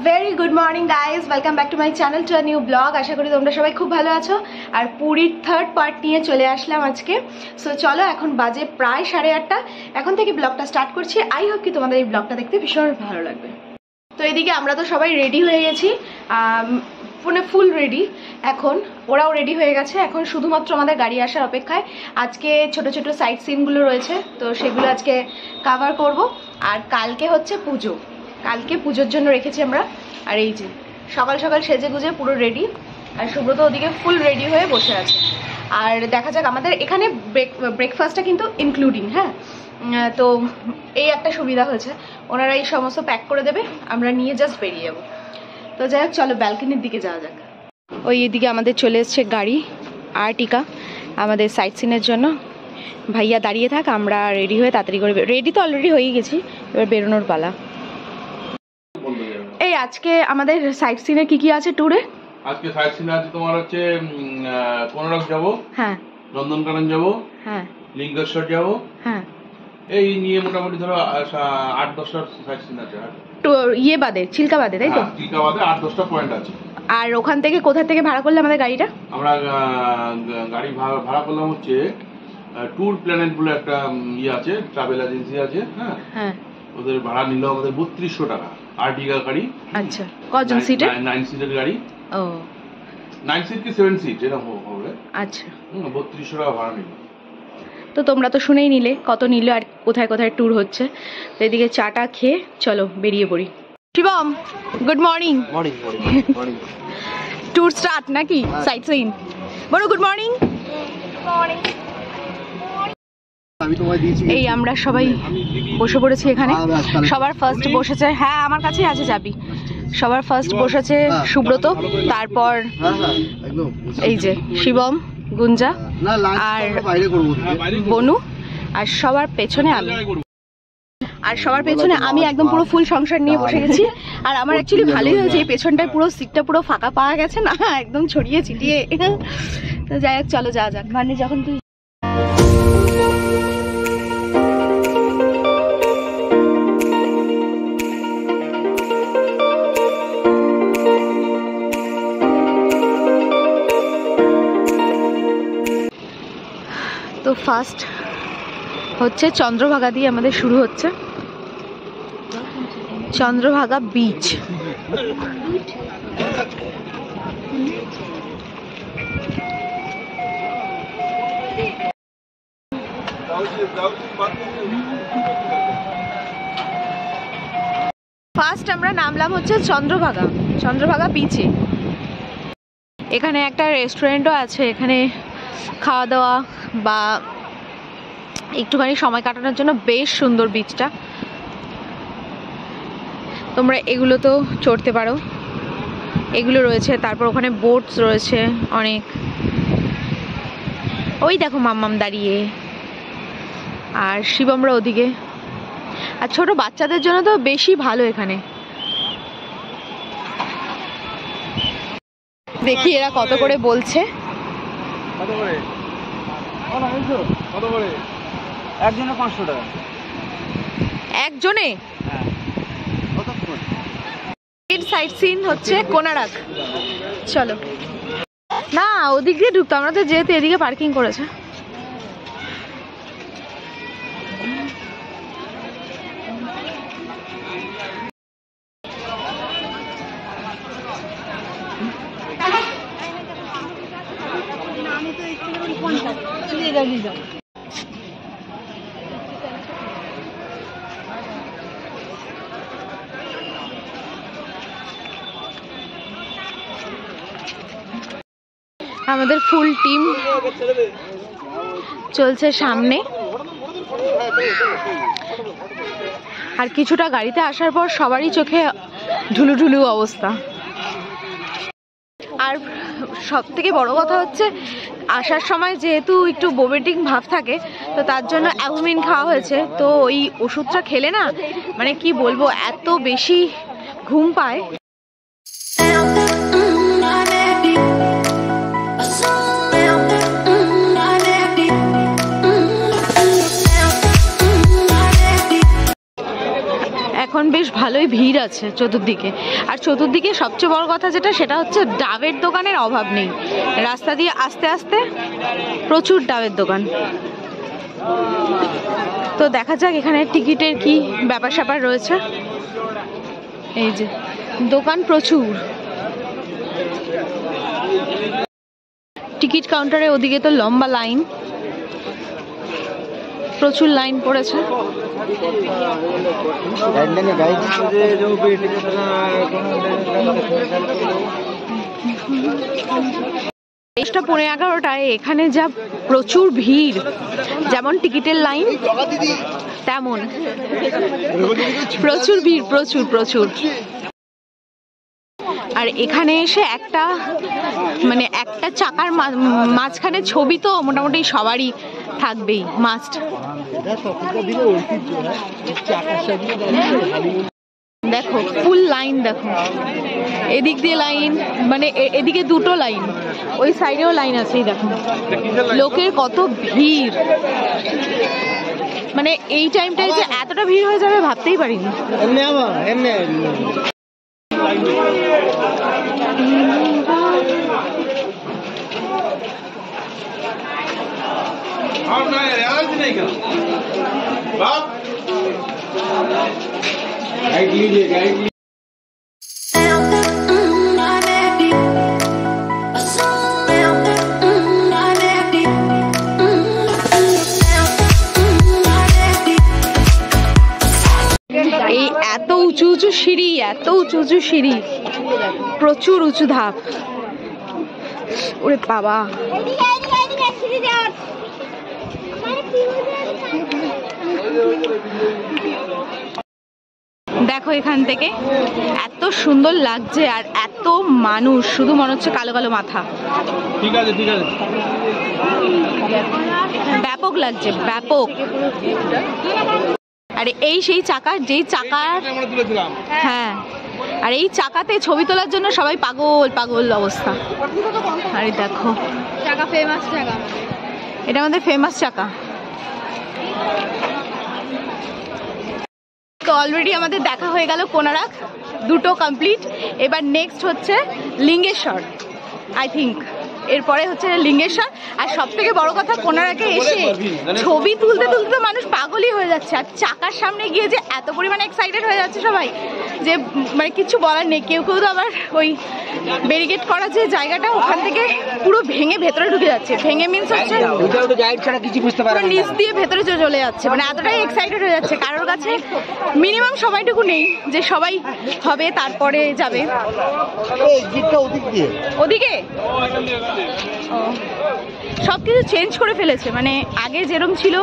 very good morning guys, welcome back to my channel to a new vlog. আশা করি তোমরা সবাই খুব ভালো আছো আর পুরীর থার্ড পার্ট নিয়ে চলে আসলাম আজকে। সো চলো, এখন বাজে প্রায় 8:30। এখন থেকে ব্লগটা স্টার্ট করছি। আই হোপ কি তোমাদের এই ব্লগটা দেখতে ভীষণ ভালো লাগবে। তো এদিকে আমরা তো সবাই রেডি হয়ে গেছি, মানে ফুল রেডি। এখন ওরাও রেডি হয়ে গেছে, এখন শুধুমাত্র আমাদের গাড়ি আসার অপেক্ষায়। আজকে ছোট ছোট সাইট সিনগুলো রয়েছে, তো সেগুলো আজকে কাভার করব। আর কালকে হচ্ছে পুজো, কালকে পুজোর জন্য রেখেছি আমরা। আর এই যে সকাল সকাল সেজে গুজে পুরো রেডি, আর সুব্রত ওদিকে ফুল রেডি হয়ে বসে আছে। আর দেখা যাক, আমাদের এখানে ব্রেকফাস্টটা কিন্তু ইনক্লুডিং, হ্যাঁ। তো এই একটা সুবিধা হয়েছে, ওনারা এই সমস্ত প্যাক করে দেবে, আমরা নিয়ে জাস্ট বেরিয়ে যাবো। তো যাই হোক, চলো ব্যালকনির দিকে যাওয়া যাক। ওই এদিকে আমাদের চলে এসছে গাড়ি আর্টিকা আমাদের সাইট সিনের জন্য। ভাইয়া দাঁড়িয়ে থাক, আমরা রেডি হয়ে তাড়াতাড়ি করে, রেডি তো অলরেডি হয়ে গেছি, এবার বেরোনোর পালা। এই আজকে আমাদের সাইট সিনে কি কি আছে ট্যুরে? আজকে সাইট সিনে আছে তোমার হচ্ছে কোনারক যাব, হ্যাঁ, নন্দনকানন যাব, হ্যাঁ, লিঙ্গেশ্বর যাব, হ্যাঁ, এই নিয়ে মোটামুটি ধরো 8-10টা সাইট সিন আছে। তো ইয়ে বাদে, চিল্কা বাদে, তাই তো? চিল্কা বাদে 8-10টা পয়েন্ট আছে। আর ওখান থেকে কোথা থেকে ভাড়া করলে আমাদের গাড়িটা? আমরা গাড়ি ভাড়া করলাম হচ্ছে ট্যুর প্ল্যানেট বলে একটা ইয়ে আছে, ট্রাভেল এজেন্সি আছে, হ্যাঁ হ্যাঁ। ওদের ভাড়া নিল আমাদের 3200 টাকা আর্টিকা গাড়ি। আচ্ছা, কজন সিটের? 9 সিটের গাড়ি। ও 9 সিট কি 7 সিট এরকম হবে। আচ্ছা, 3200 টাকা ভাড়া নিল। তো তোমরা তো শুনেই নিলে কত নিল আর কোথায় কোথায় ট্যুর হচ্ছে। তো এদিকে চাটা খেয়ে চলো বেরিয়ে পড়ি। Shivam, good morning. Morning morning. Tour start নাকি? সাইট সিন বলো। Good morning. মর্নিং। এই আমরা সবাই বসে পড়েছি এখানে। সবার ফার্স্ট বসেছে, হ্যাঁ আমার কাছেই আছে চাবি। সবার ফার্স্ট বসেছে সুব্রত, তারপর এই যে শিবম, গুঞ্জা আর বনু, আর সবার পেছনে আমি। আর সবার পেছনে আমি একদম পুরো ফুল সংসার নিয়ে বসে গেছি। আর আমার অ্যাকচুয়ালি ভালোই হয়েছে, এই পেছনটায় পুরো সিটটা পুরো ফাঁকা পাওয়া গেছে না, একদম ছড়িয়ে ছিটিয়ে। তো যাই হোক, চলো যাওয়া যাক। মানে যখন তুই তো ফার্স্ট হচ্ছে চন্দ্রভাগা দিয়ে আমাদের শুরু হচ্ছে, চন্দ্রভাগা বিচ। ফার্স্ট আমরা নামলাম হচ্ছে চন্দ্রভাগা বিচে। এখানে একটা রেস্টুরেন্টও আছে, এখানে খাওয়া দাওয়া বা একটুখানি সময় কাটানোর জন্য বেশ সুন্দর বিচটা। তোমরা এগুলো তো চড়তে পারো, এগুলো রয়েছে। তারপর ওখানে বোটস রয়েছে অনেক। ওই দেখো মাম্মাম দাঁড়িয়ে, আর শিবমরা ওদিকে। আর ছোট বাচ্চাদের জন্য তো বেশি ভালো এখানে। দেখি এরা কত করে বলছে। একজনে 500 টাকা। একজনে? সাইট সিন হচ্ছে কোনারক। চলো না, ওদিক দিয়ে ঢুকতো, আমরা তো যেহেতু এদিকে পার্কিং করেছে। আমাদের ফুল টিম চলছে সামনে, আর কিছুটা গাড়িতে আসার পর সবারই চোখে ঢুলুঢুলু অবস্থা। আর সব থেকে বড় কথা হচ্ছে, আসার সময় যেহেতু একটু বমিটিং ভাব থাকে, তো তার জন্য অ্যাভোমিন খাওয়া হয়েছে। তো ওই ওষুধটা খেলে না, মানে কি বলবো, এত বেশি ঘুম পায়। এখন এখন বেশ ভালোই ভিড় আছে চতুর্দিকে। আর চতুর্দিকে সবচেয়ে বড় কথা যেটা, সেটা হচ্ছে ডাবের দোকানের অভাব নেই। রাস্তা দিয়ে আস্তে আস্তে প্রচুর ডাবের দোকান। তো দেখা যাক এখানে টিকিটের কি ব্যাপার স্যাপার রয়েছে। এই যে দোকান প্রচুর, টিকিট কাউন্টারে ওদিকে তো লম্বা লাইন, প্রচুর লাইন পড়েছে। এটা 11:15 এখানে যা প্রচুর ভিড়, যেমন টিকিটের লাইন তেমন প্রচুর ভিড়, প্রচুর প্রচুর। আর এখানে এসে একটা চাকার মাঝখানে ছবি তো মোটামুটি সবারই থাকবেই, মাস্ট। দেখো ফুল লাইন, দেখো এদিক দিয়ে লাইন, মানে এদিকে দুটো লাইন, ওই সাইডেও লাইন আছে। দেখো লোকের কত ভিড়, মানে এই টাইমটায় যে এতটা ভিড় হয়ে যাবে ভাবতেই পারিনি। এই এত উঁচু উঁচু সিঁড়ি, এত উঁচু উঁচু সিঁড়ি, প্রচুর উঁচু ধাপ। ওরে বাবা, দেখো এখান থেকে এত সুন্দর লাগছে, আর এত মানুষ, শুধু মনে হচ্ছে কালো কালো মাথা। ঠিক আছে ঠিক আছে, ব্যাপক লাগছে, ব্যাপক। আরে এই সেই চাকা, যেই চাকার, হ্যাঁ, আর এই চাকাতে ছবি তোলার জন্য সবাই পাগল পাগল অবস্থা। আরে দেখো চাকা, ফেমাস চাকা, এটা আমাদের ফেমাস চাকা। তো অলরেডি আমাদের দেখা হয়ে গেল কোনারক, দুটো কমপ্লিট। এবার নেক্সট হচ্ছে লিঙ্গেশ্বর, আই থিঙ্ক এরপরে হচ্ছে লিঙ্গেশ্বর। আর সব থেকে বড় কথা, কোনারকে এসে ছবি তুলতে তুলতে মানুষ পাগলই হয়ে যাচ্ছে। আর চাকার সামনে গিয়ে যে এত পরিমাণে এক্সাইটেড হয়ে যাচ্ছে সবাই, যে মানে কিছু বলার নেই। কেউ কেউ তো আবার ওই ব্যারিকেড করা যে জায়গাটা, ওখান থেকে পুরো ভেঙে ভেতরে ঢুকে যাচ্ছে। ভেঙে মিন্স হচ্ছে পুরো নিচ দিয়ে ভেতরে চলে যাচ্ছে, মানে এতটাই এক্সাইটেড হয়ে যাচ্ছে। কারোর কাছে মিনিমাম সময়টুকু নেই যে সবাই হবে তারপরে যাবে। ওদিকে সবকিছু চেঞ্জ করে ফেলেছে, মানে আগে যেরকম ছিল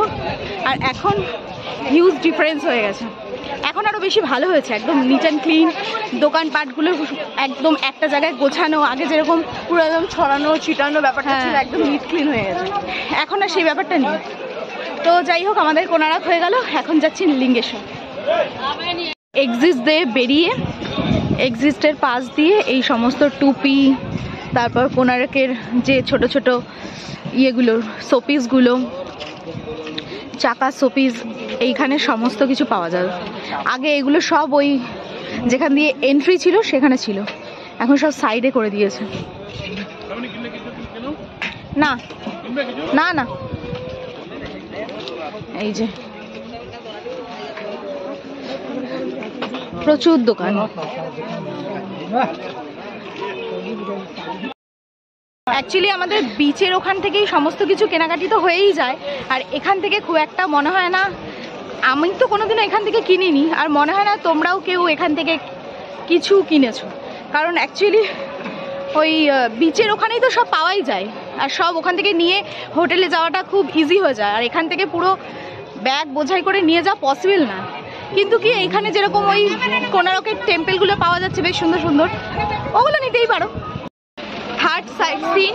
আর এখন হিউজ ডিফারেন্স হয়ে গেছে। এখন আরো বেশি ভালো হয়েছে, একদম নিট অ্যান্ড ক্লিন। দোকানপাটগুলো একদম একটা জায়গায় গোছানো, আগে যেরকম পুরো একদম ছড়ানো ছিটানো ব্যাপারটা ছিল, একদম নিট ক্লিন হয়ে গেছে। এখন আর সেই ব্যাপারটা নেই। তো যাই হোক, আমাদের কোনারক হয়ে গেল, এখন যাচ্ছি লিঙ্গেশ্বর। এক্সিট দিয়ে বেরিয়ে, এক্সিস্টের পাশ দিয়ে এই সমস্ত টুপি, তারপর কোনারকের যে ছোট ছোট ইয়েগুলো, শোপিসগুলো, চাকা শোপিস, এইখানে সমস্ত কিছু পাওয়া যায়। আগে এগুলো সব ওই যেখান দিয়ে এন্ট্রি ছিল সেখানে ছিল, এখন সব সাইডে করে দিয়েছে। না না না, এই যে প্রচুর দোকান। অ্যাকচুয়ালি আমাদের বিচের ওখান থেকেই সমস্ত কিছু কেনাকাটি তো হয়েই যায়, আর এখান থেকে খুব একটা মনে হয় না, আমি তো কোনোদিনও এখান থেকে কিনিনি, আর মনে হয় না তোমরাও কেউ এখান থেকে কিছু কিনেছো। কারণ অ্যাকচুয়ালি ওই বিচের ওখানেই তো সব পাওয়াই যায়, আর সব ওখান থেকে নিয়ে হোটেলে যাওয়াটা খুব ইজি হয়ে যায়। আর এখান থেকে পুরো ব্যাগ বোঝাই করে নিয়ে যাওয়া পসিবল না। কিন্তু কি এখানে যেরকম ওই কোনারকের টেম্পেলগুলো পাওয়া যাচ্ছে বেশ সুন্দর সুন্দর, ওগুলো নিতেই পারো। Third sightseeing,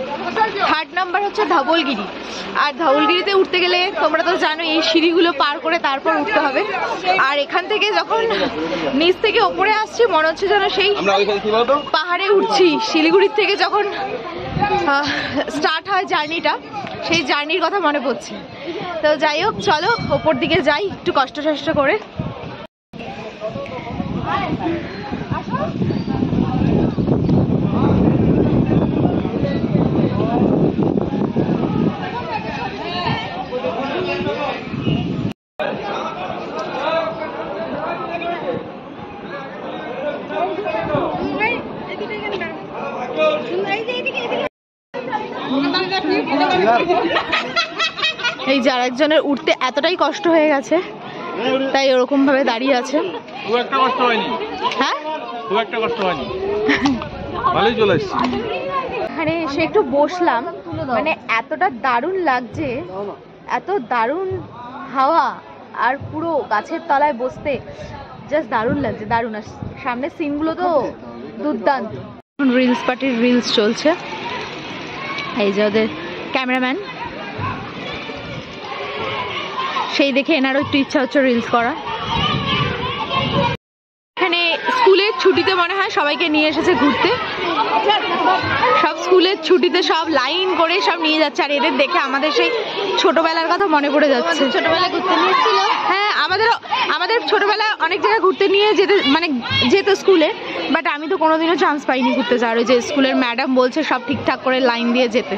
third number হচ্ছে ধবলগিরি। আর ধবলগিরিতে উঠতে গেলে তোমরা তো জানো এই সিঁড়িগুলো পার করে তারপর উঠতে হবে। আর এখান থেকে যখন নিচ থেকে ওপরে আসছি মনে হচ্ছে যেন সেই পাহাড়ে উঠছি। শিলিগুড়ির থেকে যখন স্টার্ট হয় জার্নিটা, সেই জার্নির কথা মনে পড়ছে। তো যাই হোক, চলো ওপর দিকে যাই একটু কষ্ট করে। এই যে আরেকজনের উঠতে এতটাই কষ্ট হয়ে গেছে, তাই ওরকম ভাবে দাঁড়িয়ে আছে। খুব একটা কষ্ট হয়নি। হ্যাঁ, খুব একটা কষ্ট হয়নি, ভালোই চলে এসেছি। এখানে এসে একটু বসলাম, মানে এতটা দারুণ লাগছে, এত দারুণ হাওয়া, আর পুরো গাছের তলায় বসতে জাস্ট দারুণ লাগছে, দারুণ। আর সামনের সিনগুলো তো দুর্দান্ত। রিলস পার্টির রিলস চলছে, এই যে ওদের ক্যামেরাম্যান, সেই দেখে এনারও একটু ইচ্ছা হচ্ছে রিলস করা। এখানে স্কুলের ছুটিতে মনে হয় সবাইকে নিয়ে এসেছে ঘুরতে, সব স্কুলের ছুটিতে সব লাইন করে সব নিয়ে যাচ্ছে। আর এদের দেখে আমাদের সেই ছোটবেলার কথা মনে পড়ে যাচ্ছে। ছোটবেলায় ঘুরতে নিয়েছিল? হ্যাঁ, আমাদের ছোটবেলায় অনেক জায়গায় ঘুরতে নিয়ে যেতে, মানে যেত স্কুলে, বাট আমি তো কোনোদিনও চান্স পাইনি ঘুরতে যাওয়ার। ওই যে স্কুলের ম্যাডাম বলছে সব ঠিকঠাক করে লাইন দিয়ে যেতে।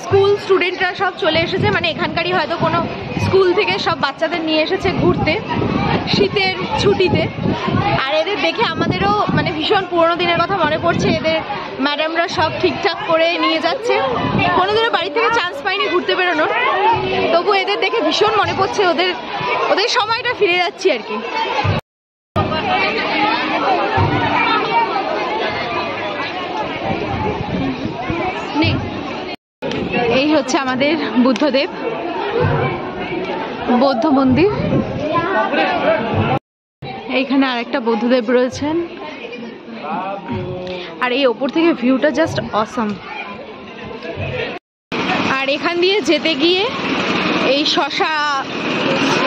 স্কুল স্টুডেন্টরা সব চলে এসেছে, মানে এখানকারই হয়তো কোনো স্কুল থেকে সব বাচ্চাদের নিয়ে এসেছে ঘুরতে শীতের ছুটিতে। আর এদের দেখে আমাদেরও মানে ভীষণ পুরোনো দিনের কথা মনে পড়ছে। এদের ম্যাডামরা সব ঠিকঠাক করে নিয়ে যাচ্ছে। কোনোদিনও বাড়ি থেকে চান্স পাইনি ঘুরতে বেরোনোর, তবু এদের দেখে ভীষণ মনে পড়ছে, ওদের সময়টা ফিরে যাচ্ছি আর কি। এই হচ্ছে আমাদের বুদ্ধদেব বৌদ্ধ মন্দির। এইখানে আরেকটা বৌদ্ধদেব রয়েছেন, আর এই ওপর থেকে ভিউটা জাস্ট অসাম। আর এখান দিয়ে যেতে গিয়ে এই শশা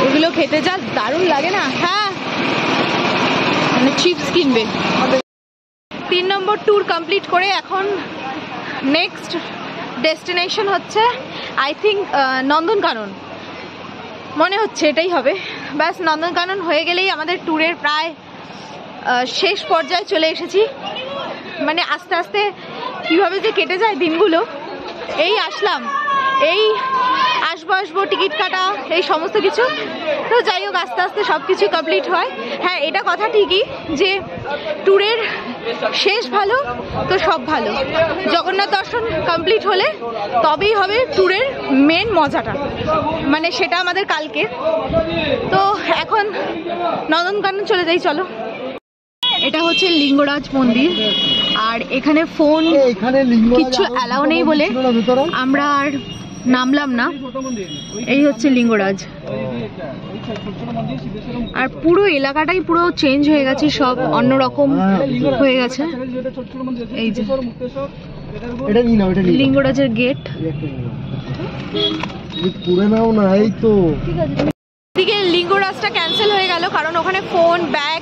এগুলো খেতে যা দারুণ লাগে না। হ্যাঁ, মানে চিপস কিনবে। 3 নম্বর ট্যুর কমপ্লিট করে এখন নেক্সট ডেস্টিনেশন হচ্ছে আই থিঙ্ক নন্দনকানন, মনে হচ্ছে এটাই হবে। ব্যাস, নন্দনকানন হয়ে গেলেই আমাদের ট্যুরের প্রায় শেষ পর্যায়ে চলে এসেছি। মানে আস্তে আস্তে কীভাবে যে কেটে যায় দিনগুলো। এই আসলাম, এই আসবো টিকিট কাটা, এই সমস্ত কিছু। তো যাই হোক, আস্তে আস্তে সব কিছু কমপ্লিট হয়। হ্যাঁ, এটা কথা ঠিকই যে ট্যুরের শেষ ভালো তো সব ভালো। জগন্নাথ দর্শন কমপ্লিট হলে তবেই হবে ট্যুরের মেন মজাটা, মানে সেটা আমাদের কালকে। তো এখন নন্দনকানন চলে যাই, চলো। এটা হচ্ছে লিঙ্গরাজ মন্দির, আর এখানে ফোন কিচ্ছু অ্যালাউ নেই বলে আমরা আর নামলাম না। এই হচ্ছে লিঙ্গরাজ, আর পুরো এলাকাটাই পুরো চেঞ্জ হয়ে গেছে, সব অন্যরকম হয়ে গেছে। এই যে লিঙ্গরাজের গেট, এদিকে লিঙ্গরাজটা ক্যান্সেল হয়ে গেল কারণ ওখানে ফোন, ব্যাগ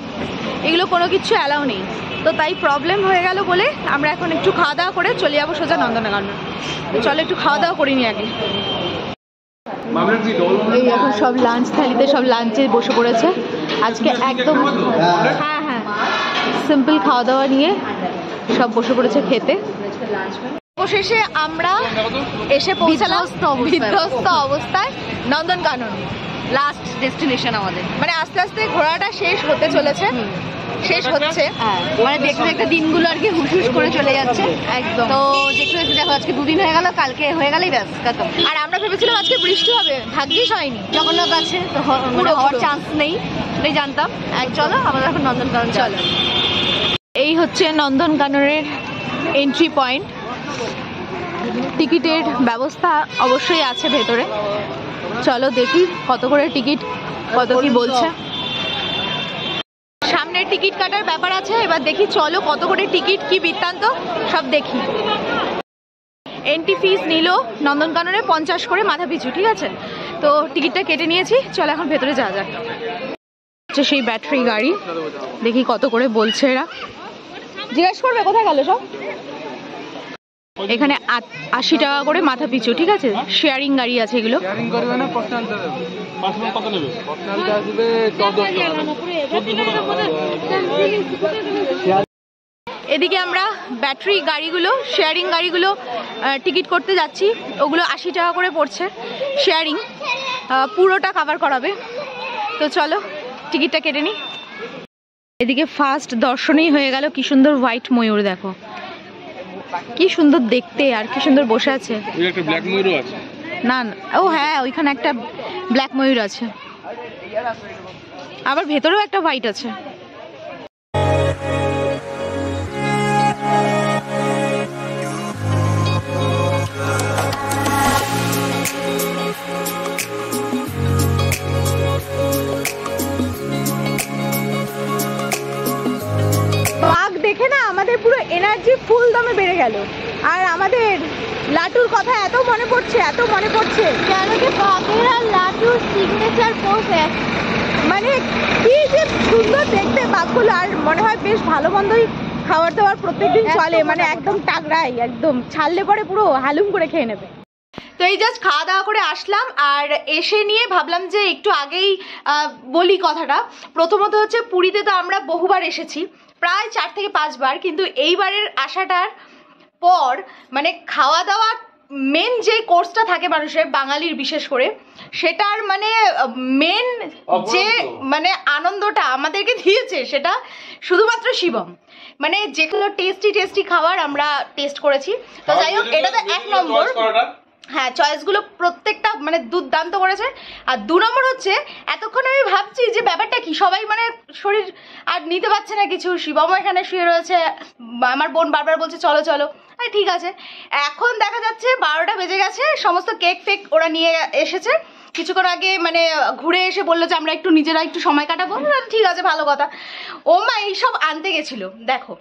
এগুলো কোনো কিছু অ্যালাউ নেই। তো তাই প্রবলেম হয়ে গেল বলে আমরা এখন একটু খাওয়া দাওয়া করে চলে যাবো সোজা নন্দনকানন। চলো একটু খাওয়া দাওয়া করিনি আগে। এই এখন সব লাঞ্চ থালিতে সব লাঞ্চে বসে পড়েছে আজকে একদম। হ্যাঁ হ্যাঁ, সিম্পল খাওয়া দাওয়া নিয়ে সব বসে পড়েছে খেতে। অবশেষে আমরা এসে পৌঁছালাম বিধ্বস্ত অবস্থায় নন্দনকানন, লাস্ট ডেস্টিনেশন আমাদের। মানে আস্তে আস্তে ঘোরাটা শেষ হতে চলেছে, শেষ হচ্ছে, মানে দেখতে দেখতে দিনগুলো আর কি হুশ হুশ করে চলে যাচ্ছে একদম। তো দেখতে দেখতে দেখো আজকে 2 দিন হয়ে গেল, কালকে হয়ে গেলেই ব্যাস খতম। আর আমরা ভেবেছিলাম আজকে বৃষ্টি হবে, ভাগ্যিস হয়নি। জগন্নাথ আছে তো পুরো হওয়ার চান্স নেই, এটাই জানতাম। চলো আমাদের এখন নন্দনকানন চলো। এই হচ্ছে নন্দনকাননের এন্ট্রি পয়েন্ট। টিকিটের ব্যবস্থা অবশ্যই আছে ভেতরে, চলো দেখি কত করে টিকিট, কত কি বলছে। সামনে টিকিট কাটার ব্যাপার আছে, এবার দেখি চলো কত করে টিকিট, কি বৃত্তান্ত সব দেখি। এন্ট্রি ফিস নিল নন্দনকাননে 50 করে মাথা পিছু, ঠিক আছে? তো টিকিটটা কেটে নিয়েছি, চলো এখন ভেতরে যাওয়া যাক। হচ্ছে সেই ব্যাটারি গাড়ি, দেখি কত করে বলছে এরা, জিজ্ঞেস করবে কোথায় গেল সব। এখানে 80 টাকা করে মাথা পিছু, ঠিক আছে? শেয়ারিং গাড়ি আছে এগুলো। এদিকে আমরা ব্যাটারি গাড়িগুলো, শেয়ারিং গাড়িগুলো টিকিট করতে যাচ্ছি। ওগুলো 80 টাকা করে পড়ছে শেয়ারিং, পুরোটা কভার করাবে। তো চলো টিকিটটা কেটে নিই। এদিকে ফার্স্ট দর্শনই হয়ে গেল। কি সুন্দর হোয়াইট ময়ূর, দেখো কি সুন্দর দেখতে, আর কি সুন্দর বসে আছে। একটা ব্ল্যাক ময়ূরও আছে। না ও হ্যাঁ, ওইখানে একটা ব্ল্যাক ময়ূর আছে, আবার ভেতরেও একটা হোয়াইট আছে। বাঘ দেখে না আমাদের পুরো এনার্জি ফুল দমে বেড়ে গেল। আর আমাদের লাটুর কথা এত মনে পড়ছে, এত মনে পড়ছে, কেন কি বাঘের আর লাটুর সিগনেচার পোজ, মানে কি যে সুন্দর দেখতে বাঘগুলো। আর মনে হয় বেশ ভালো মন্দই খাবার দাবার প্রত্যেকদিন চলে, মানে একদম টাগড়াই, একদম ছাড়লে পরে পুরো হালুম করে খেয়ে নেবে। তো এই জাস্ট খাওয়া দাওয়া করে আসলাম, আর এসে নিয়ে ভাবলাম যে একটু আগেই বলি কথাটা। প্রথমত হচ্ছে পুরীতে তো আমরা বহুবার এসেছি, প্রায় 4 থেকে 5 বার, কিন্তু এইবারের আসাটার পর মানে খাওয়া দাওয়া মেন যে কোর্সটা থাকে মানুষের, বাঙালির বিশেষ করে, সেটার মানে মেন যে মানে আনন্দটা আমাদেরকে দিয়েছে সেটা শুধুমাত্র শিবম। মানে যেগুলো টেস্টি খাবার আমরা টেস্ট করেছি, তো যাই হোক এটা তো 1 নম্বর। হ্যাঁ, চয়েসগুলো প্রত্যেকটা মানে দুর্দান্ত করেছে। আর 2 নম্বর হচ্ছে এতক্ষণ আমি ভাবছি যে ব্যাপারটা কি, সবাই মানে শরীর আর নিতে পারছে না কিছু, শিবম এখানে শুয়ে রয়েছে, আমার বোন বারবার বলছে চলো চলো, আরে ঠিক আছে। এখন দেখা যাচ্ছে 12টা বেজে গেছে, সমস্ত কেক ফেক ওরা নিয়ে এসেছে। কিছুক্ষণ আগে মানে ঘুরে এসে বললো যে আমরা একটু নিজেরা একটু সময় কাটাবো, ঠিক আছে ভালো কথা। ও মা এইসব আনতে গেছিল, দেখো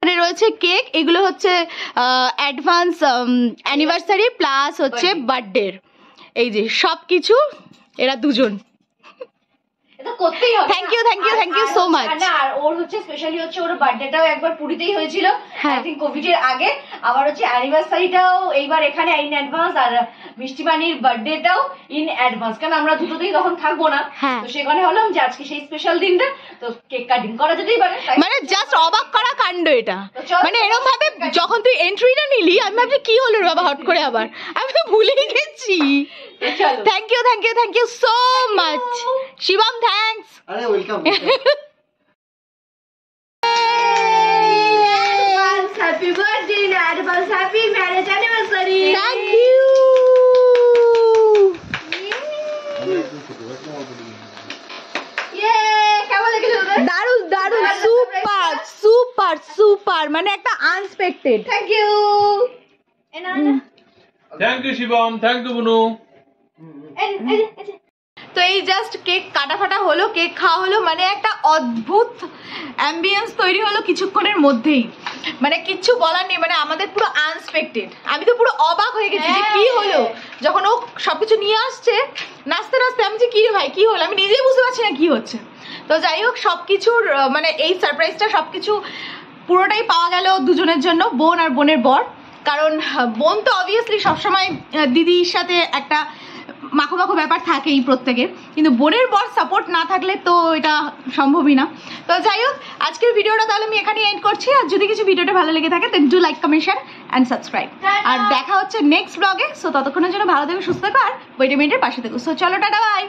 এখানে রয়েছে কেক, এগুলো হচ্ছে অ্যাডভান্স অ্যানিভার্সারি প্লাস হচ্ছে বার্থডের, এই যে সব কিছু এরা দুজন। এটা করতেই হবে। Thank you so much. না আর ওর হচ্ছে স্পেশালি হচ্ছে ওর বার্থডেটাও একবার পুরীতেই হয়েছিল, আই থিংক কোভিড এর আগে, আবার হচ্ছে অ্যানিভার্সারিটাও এইবার এখানে ইন অ্যাডভান্স, আর মিষ্টিমানির বার্থডেটাও ইন অ্যাডভান্স, কারণ আমরা দুটোতেই তখন থাকবো না, তো সেখানে হলাম যে আজকে সেই স্পেশাল দিনটা, তো কেক কাটিং করা যেতেই পারে। মানে জাস্ট অবাক করা কাণ্ড এটা, মানে এরকম ভাবে যখন তুই এন্ট্রিটা নিলি আমি ভাবছি কি হলো রে বাবা হট করে, আবার আমি তো ভুলেই গেছি। Thank you so much Shivam, thanks. আরে welcome. Happy birthday in advance, happy marriage anniversary. Thank you. কেমন লেগেছে তোদের? দারুণ সুপার, মানে একটা unexpected. Thank you. Thank you Shivam, thank you Bunu. তো এই জাস্ট কেক কাটা ফাটা হলো, কেক খাওয়া হলো, মানে একটা অদ্ভুত অ্যাম্বিয়েন্স তৈরি হলো কিছুক্ষণের মধ্যেই, মানে কিচ্ছু বলার নেই, মানে আমাদের পুরো আনএক্সপেক্টেড। আমি তো পুরো অবাক হয়ে গেছি যে কি হলো, যখন ও সবকিছু নিয়ে আসছে নাচতে নাচতে, আমি যে কি রে ভাই কি হলো, আমি নিজেই বুঝতে পারছি না কি হচ্ছে। তো যাই হোক সবকিছুর মানে এই সারপ্রাইজটা সবকিছু পুরোটাই পাওয়া গেল দুজনের জন্য, বোন আর বোনের বর। কারণ বোন তো অবভিয়াসলি সবসময় দিদির সাথে একটা মাখো ব্যাপার থাকেই প্রত্যেকের, কিন্তু বোনের বর সাপোর্ট না থাকলে তো এটা সম্ভবই না। তো যাই হোক আজকের ভিডিওটা তাহলে আমি এখানেই এন্ড করছি। আর যদি কিছু ভিডিওটা ভালো লেগে থাকে then do like, comment, share and subscribe. আর দেখা হচ্ছে নেক্সট ব্লগে। সো ততক্ষণের জন্য ভালো থেকো, সুস্থ থাকো, আর ভিটামিনের পাশে থেকো। সো চলো টাটা, বাই।